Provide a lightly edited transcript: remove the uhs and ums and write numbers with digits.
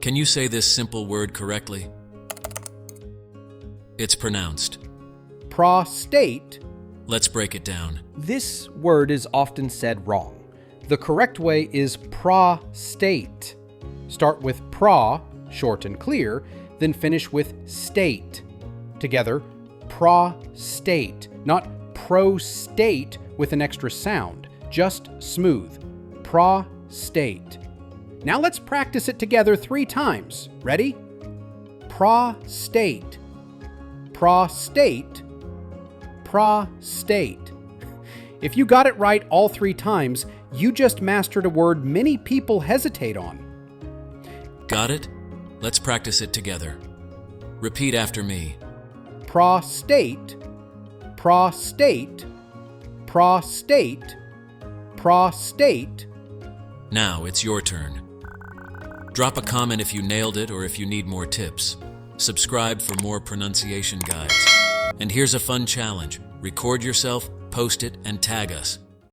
Can you say this simple word correctly? It's pronounced. Prostate. Let's break it down. This word is often said wrong. The correct way is prostate. Start with pra, short and clear, then finish with state. Together, prostate, not prostate with an extra sound, just smooth. Prostate. Now let's practice it together 3 times. Ready? Prostate. Prostate. Prostate. If you got it right all 3 times, you just mastered a word many people hesitate on. Got it? Let's practice it together. Repeat after me. Prostate. Prostate. Prostate. Prostate. Now it's your turn. Drop a comment if you nailed it or if you need more tips. Subscribe for more pronunciation guides. And here's a fun challenge. Record yourself, post it, and tag us.